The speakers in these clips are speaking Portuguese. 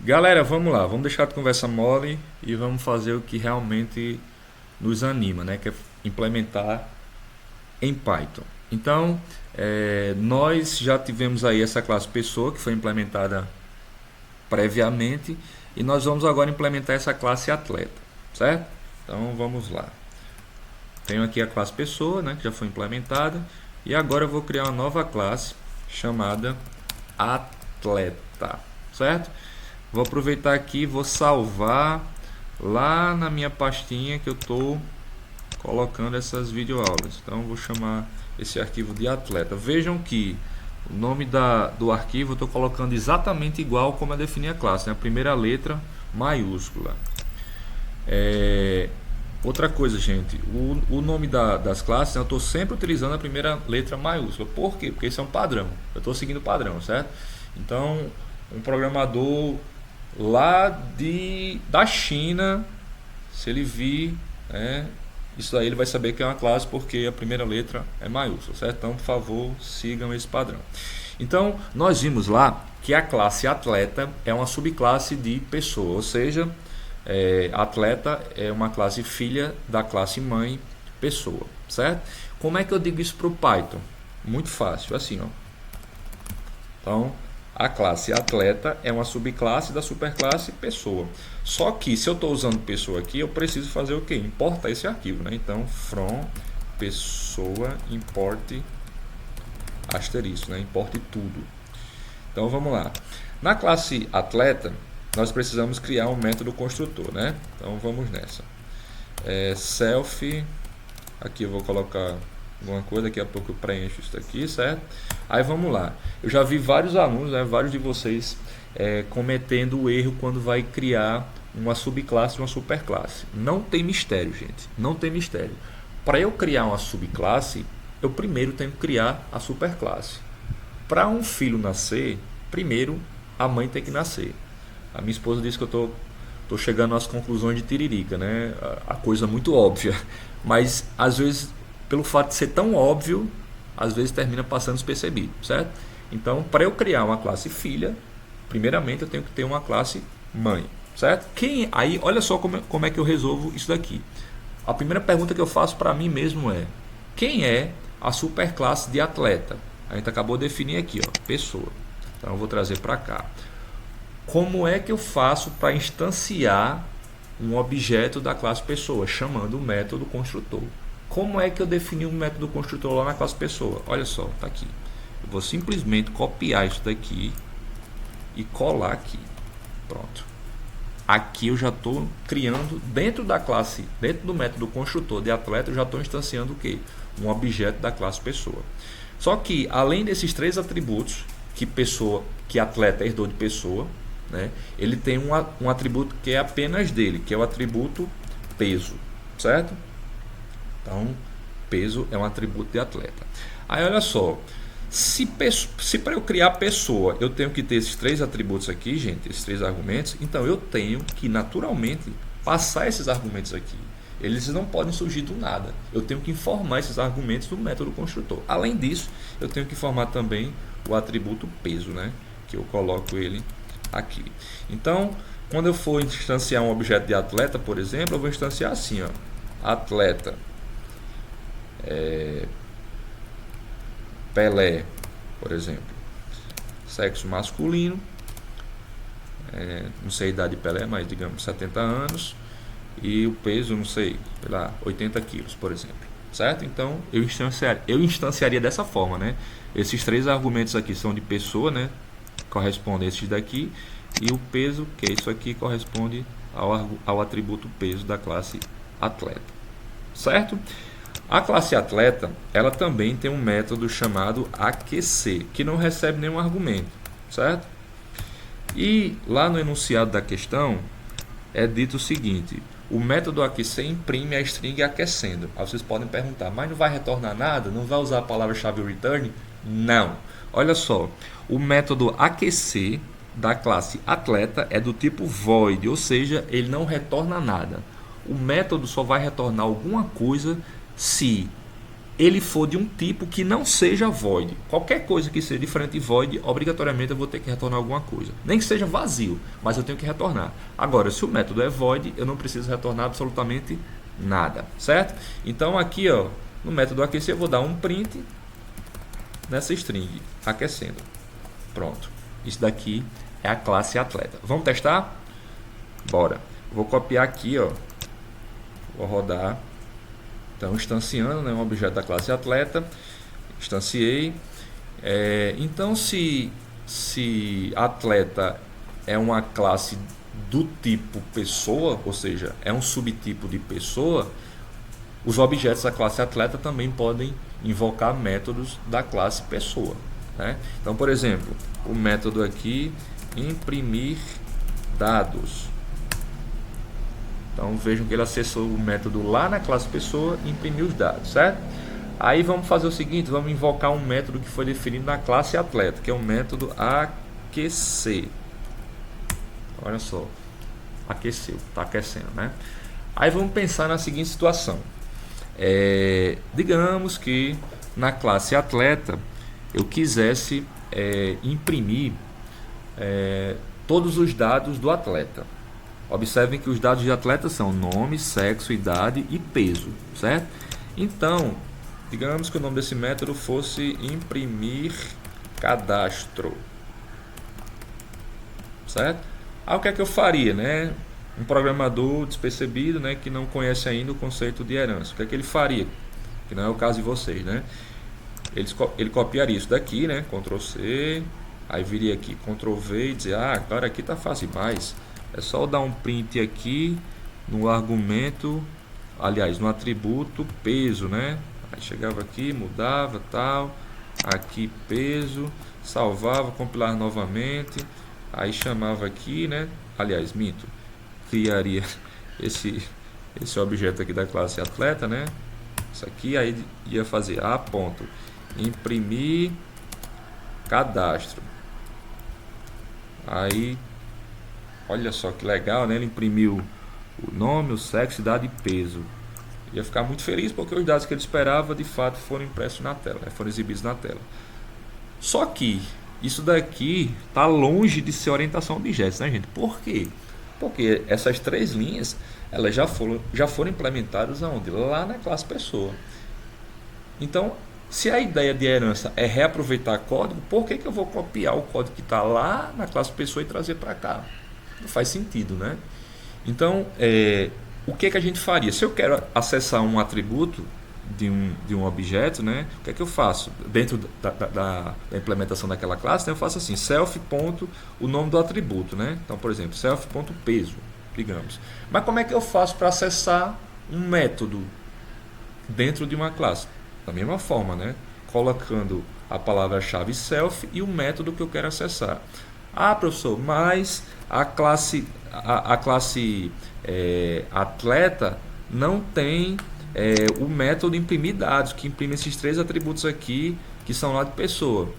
Galera, vamos lá, vamos deixar de conversa mole e vamos fazer o que realmente nos anima, né? Que é implementar em Python. Então, nós já tivemos aí essa classe pessoa que foi implementada previamente e nós vamos agora implementar essa classe atleta, certo? Então vamos lá. Tenho aqui a classe pessoa, né, que já foi implementada, e agora eu vou criar uma nova classe chamada atleta, certo? Vou aproveitar aqui, vou salvar lá na minha pastinha que eu estou colocando essas videoaulas. Então vou chamar esse arquivo de atleta. Vejam que o nome do arquivo eu estou colocando exatamente igual como eu defini a classe, né? A primeira letra maiúscula. Outra coisa, gente, o nome das classes, né, eu estou sempre utilizando a primeira letra maiúscula. Por quê? Porque isso é um padrão. Eu estou seguindo o padrão, certo? Então, um programador lá da China, se ele vir, né, isso aí ele vai saber que é uma classe porque a primeira letra é maiúscula, certo? Então, por favor, sigam esse padrão. Então, nós vimos lá que a classe atleta é uma subclasse de pessoa, ou seja, atleta é uma classe filha da classe mãe pessoa, certo? Como é que eu digo isso para o Python? Muito fácil, assim, ó. Então, a classe atleta é uma subclasse da superclasse pessoa. Só que se eu estou usando pessoa aqui, eu preciso fazer o quê? Importar esse arquivo, né? Então, from pessoa import asterisco, né? Importe tudo. Então, vamos lá. Na classe atleta, nós precisamos criar um método construtor, né? Então, vamos nessa. Self, aqui eu vou colocar alguma coisa, daqui a pouco eu preencho isso aqui, certo? Aí vamos lá. Eu já vi vários alunos, né, vários de vocês cometendo o erro quando vai criar uma subclasse e uma superclasse. Não tem mistério, gente. Não tem mistério. Para eu criar uma subclasse, eu primeiro tenho que criar a superclasse. Para um filho nascer, primeiro a mãe tem que nascer. A minha esposa disse que eu tô chegando às conclusões de tiririca, né? A coisa muito óbvia. Mas às vezes, pelo fato de ser tão óbvio, às vezes termina passando despercebido, certo? Então, para eu criar uma classe filha, primeiramente eu tenho que ter uma classe mãe, certo? Aí, olha só como é que eu resolvo isso daqui. A primeira pergunta que eu faço para mim mesmo é: quem é a superclasse de atleta? A gente acabou de definir aqui, ó, pessoa. Então eu vou trazer para cá. Como é que eu faço para instanciar um objeto da classe pessoa, chamando o método construtor? Como é que eu defini um método construtor lá na classe pessoa? Olha só, está aqui. Eu vou simplesmente copiar isso daqui e colar aqui. Pronto. Aqui eu já estou criando dentro da classe, dentro do método construtor de atleta, eu já estou instanciando o quê? Um objeto da classe pessoa. Só que além desses três atributos, que atleta herdou de pessoa, né, ele tem um atributo que é apenas dele, que é o atributo peso, certo? Então, peso é um atributo de atleta. Aí olha só, se para eu criar pessoa eu tenho que ter esses três atributos aqui, gente, esses três argumentos, então eu tenho que naturalmente passar esses argumentos aqui. Eles não podem surgir do nada. Eu tenho que informar esses argumentos no método construtor. Além disso, eu tenho que informar também o atributo peso, né, que eu coloco ele aqui. Então, quando eu for instanciar um objeto de atleta, por exemplo, eu vou instanciar assim, ó, atleta Pelé, por exemplo, sexo masculino, não sei a idade de Pelé, mas digamos 70 anos, e o peso, não sei, sei lá, 80 quilos, por exemplo, certo? Então eu instanciaria dessa forma, né? Esses três argumentos aqui são de pessoa, né? Correspondem a esses daqui, e o peso, que é isso aqui, corresponde ao atributo peso da classe atleta, certo? A classe atleta, ela também tem um método chamado aquecer, que não recebe nenhum argumento, certo? E lá no enunciado da questão é dito o seguinte: o método aquecer imprime a string aquecendo. Aí vocês podem perguntar, mas não vai retornar nada? Não vai usar a palavra-chave return? Não. Olha só, o método aquecer da classe atleta é do tipo void, ou seja, ele não retorna nada. O método só vai retornar alguma coisa se ele for de um tipo que não seja void. Qualquer coisa que seja diferente de void, obrigatoriamente eu vou ter que retornar alguma coisa. Nem que seja vazio, mas eu tenho que retornar. Agora, se o método é void, eu não preciso retornar absolutamente nada, certo? Então aqui, ó, no método aquecer, eu vou dar um print nessa string, aquecendo. Pronto. Isso daqui é a classe atleta. Vamos testar? Bora. Vou copiar aqui, ó. Vou rodar. Então, instanciando, né, um objeto da classe atleta, instanciei. Então, se atleta é uma classe do tipo pessoa, ou seja, é um subtipo de pessoa, os objetos da classe atleta também podem invocar métodos da classe pessoa, né? Então, por exemplo, o método aqui, imprimir dados. Então vejam que ele acessou o método lá na classe pessoa e imprimiu os dados, certo? Aí vamos fazer o seguinte, vamos invocar um método que foi definido na classe atleta, que é o método aquecer. Olha só, aqueceu, está aquecendo, né? Aí vamos pensar na seguinte situação. Digamos que na classe atleta eu quisesse imprimir todos os dados do atleta. Observem que os dados de atleta são nome, sexo, idade e peso, certo? Então, digamos que o nome desse método fosse imprimir cadastro, certo? Aí o que é que eu faria, né? Um programador despercebido, né, que não conhece ainda o conceito de herança, o que é que ele faria? Que não é o caso de vocês, né? Ele copiaria isso daqui, né? Ctrl C, aí viria aqui Ctrl V e dizer, agora aqui tá fácil demais. É só dar um print aqui no argumento, aliás, no atributo peso, né? Aí chegava aqui, mudava, tal, aqui peso, salvava, compilar novamente, aí chamava aqui, né? Aliás, minto, criaria esse objeto aqui da classe atleta, né? Isso aqui, aí ia fazer ponto, imprimir cadastro. Aí olha só que legal, né? Ele imprimiu o nome, o sexo, idade e peso. Ia ficar muito feliz porque os dados que ele esperava de fato foram impressos na tela, né? Foram exibidos na tela. Só que isso daqui está longe de ser orientação a objetos, né, gente? Por quê? Porque essas três linhas elas já foram implementadas aonde? Lá na classe pessoa. Então, se a ideia de herança é reaproveitar código, por que eu vou copiar o código que está lá na classe pessoa e trazer para cá? Não faz sentido, né? Então, o que a gente faria? Se eu quero acessar um atributo de um objeto, né? O que é que eu faço? Dentro da implementação daquela classe, né, eu faço assim, self. O nome do atributo, né? Então, por exemplo, self.peso, digamos. Mas como é que eu faço para acessar um método dentro de uma classe? Da mesma forma, né? Colocando a palavra-chave self e o método que eu quero acessar. Professor, mas a classe atleta não tem o método imprimir dados, que imprime esses três atributos aqui, que são lá de pessoa.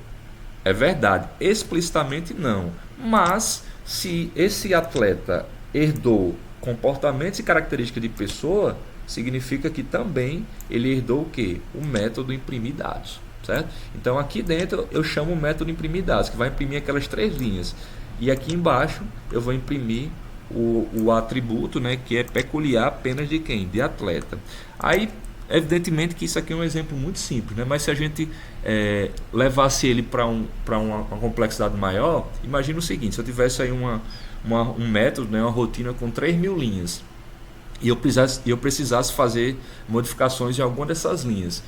É verdade, explicitamente não. Mas, se esse atleta herdou comportamentos e características de pessoa, significa que também ele herdou o quê? O método imprimir dados. Certo? Então aqui dentro eu chamo o método imprimir dados, que vai imprimir aquelas três linhas, e aqui embaixo eu vou imprimir o atributo, né, que é peculiar apenas de quem? De atleta. Aí evidentemente que isso aqui é um exemplo muito simples, né? Mas se a gente levasse ele para uma complexidade maior, imagina o seguinte: se eu tivesse aí um método, né, uma rotina com 3.000 linhas e eu precisasse fazer modificações em alguma dessas linhas,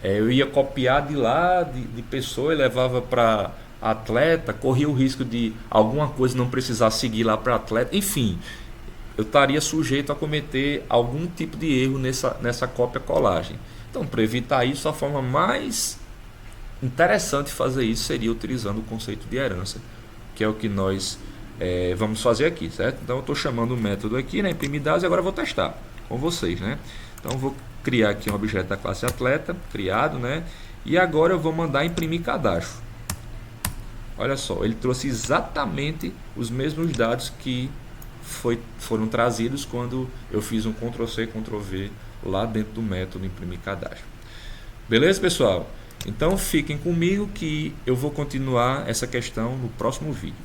eu ia copiar de lá, de pessoa, e levava para atleta, corria o risco de alguma coisa não precisar seguir lá para atleta, enfim, eu estaria sujeito a cometer algum tipo de erro nessa cópia-colagem. Então, para evitar isso, a forma mais interessante de fazer isso seria utilizando o conceito de herança, que é o que nós vamos fazer aqui, certo? Então, eu estou chamando o método aqui, né, imprimir dados, e agora eu vou testar com vocês, né? Então, eu vou criar aqui um objeto da classe atleta, criado, né? E agora eu vou mandar imprimir cadastro. Olha só, ele trouxe exatamente os mesmos dados que foram trazidos quando eu fiz um Ctrl+C, Ctrl+V lá dentro do método imprimir cadastro. Beleza, pessoal? Então fiquem comigo que eu vou continuar essa questão no próximo vídeo.